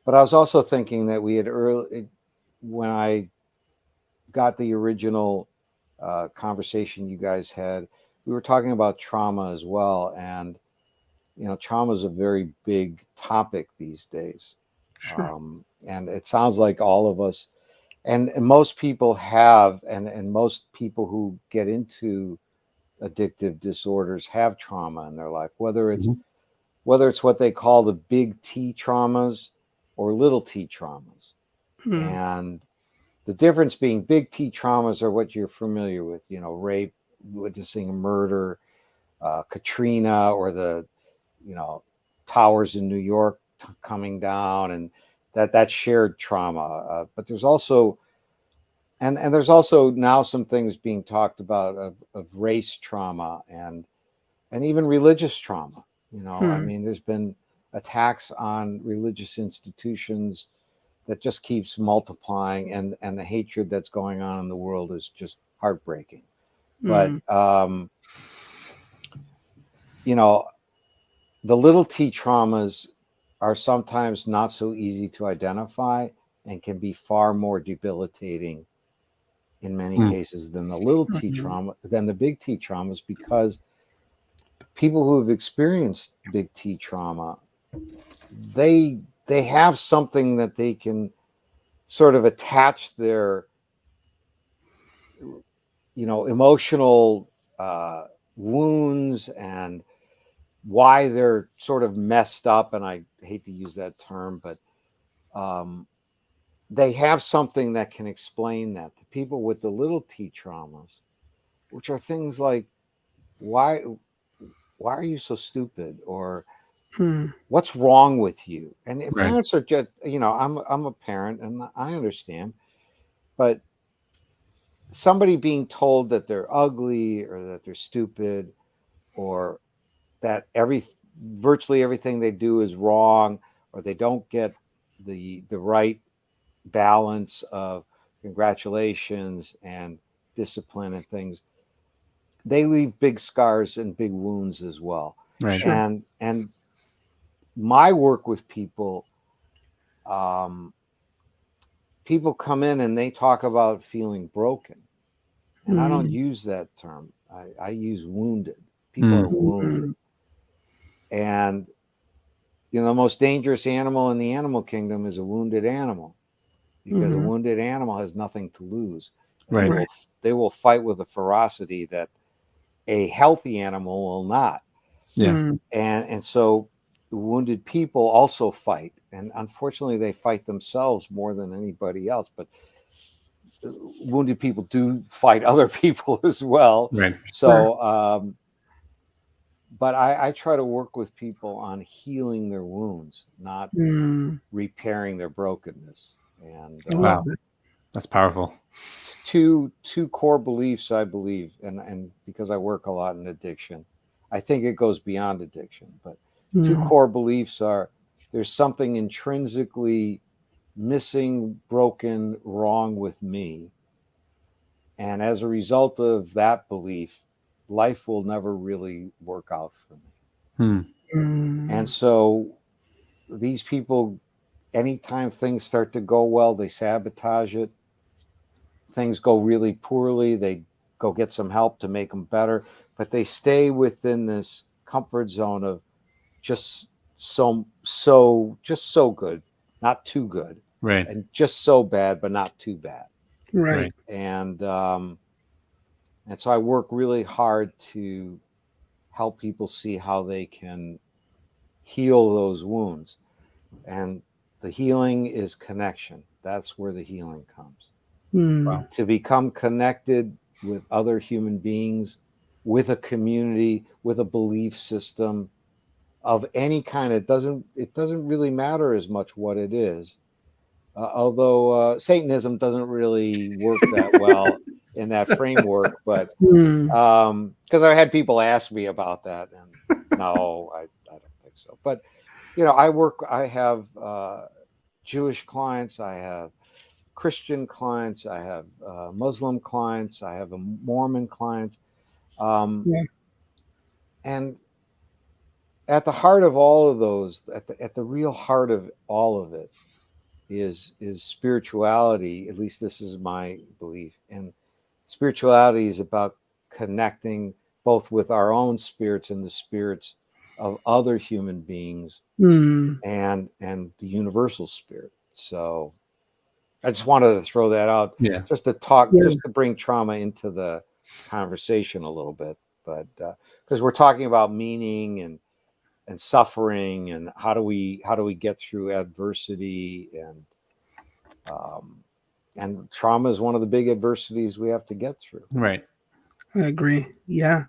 But I was also thinking that we had when I got the original conversation you guys had, we were talking about trauma as well. And, trauma is a very big topic these days. Sure. And it sounds like all of us, and most people have, and most people who get into addictive disorders have trauma in their life, Mhm. whether it's what they call the big T traumas or little T traumas. Mm. And the difference being big T traumas are what you're familiar with, rape, witnessing a murder, Katrina, or the, you know, towers in New York coming down, and that shared trauma. But there's also, and there's also now some things being talked about of race trauma and even religious trauma. I Mm. mean, there's been attacks on religious institutions that just keeps multiplying, and the hatred that's going on in the world is just heartbreaking. But Mm. you know, the little T traumas are sometimes not so easy to identify and can be far more debilitating in many Mm. cases than the big T traumas, because people who have experienced big T trauma, they have something that they can sort of attach their emotional wounds and why they're sort of messed up, and I hate to use that term, but um, they have something that can explain that. The people with the little T traumas, which are things like why why are you so stupid, or Mm. what's wrong with you? And Right. parents are just, I'm a parent and I understand, but somebody being told that they're ugly or that they're stupid, or that virtually everything they do is wrong, or they don't get the right balance of congratulations and discipline and things, they leave big scars and big wounds as well. Right. Sure. And my work with people, um, people come in and they talk about feeling broken, and I don't Mm. use that term. I use wounded. People are Mm. wounded, Mm. and the most dangerous animal in the animal kingdom is a wounded animal, because a Mm. wounded animal has nothing to lose, and Right. Right. they will fight with a ferocity that a healthy animal will not. Yeah. Mm. And so wounded people also fight, and unfortunately they fight themselves more than anybody else, but wounded people do fight other people as well. Right. Sure. So but I try to work with people on healing their wounds, not Mm. repairing their brokenness. And I love Wow. that. That's powerful. two core beliefs, I believe, and because I work a lot in addiction, I think it goes beyond addiction, but two Mm. core beliefs are: there's something intrinsically missing, broken, wrong with me, and as a result of that belief, life will never really work out for me. Hmm. And Mm. so these people, anytime things start to go well, they sabotage it. Things go really poorly, they go get some help to make them better, but they stay within this comfort zone of just just so good, not too good, Right. and just so bad, but not too bad. Right. Right. And so I work really hard to help people see how they can heal those wounds. And the healing is connection. That's where the healing comes. Mm. Wow. To become connected with other human beings, with a community, with a belief system of any kind. It doesn't really matter as much what it is, although Satanism doesn't really work that well in that framework. But Mm. because I had people ask me about that, and no, I don't think so. But I have Jewish clients, I have Christian clients, I have Muslim clients, I have a Mormon clients, um, Yeah. and at the heart of all of those, at the real heart of all of it, is spirituality. At least this is my belief. And spirituality is about connecting both with our own spirits and the spirits of other human beings, Mm. and the universal spirit. So I just wanted to throw that out, Yeah. just to talk, Yeah. just to bring trauma into the conversation a little bit. But because we're talking about meaning and suffering, and how do we get through adversity, and trauma is one of the big adversities we have to get through. Right. I agree. Yeah.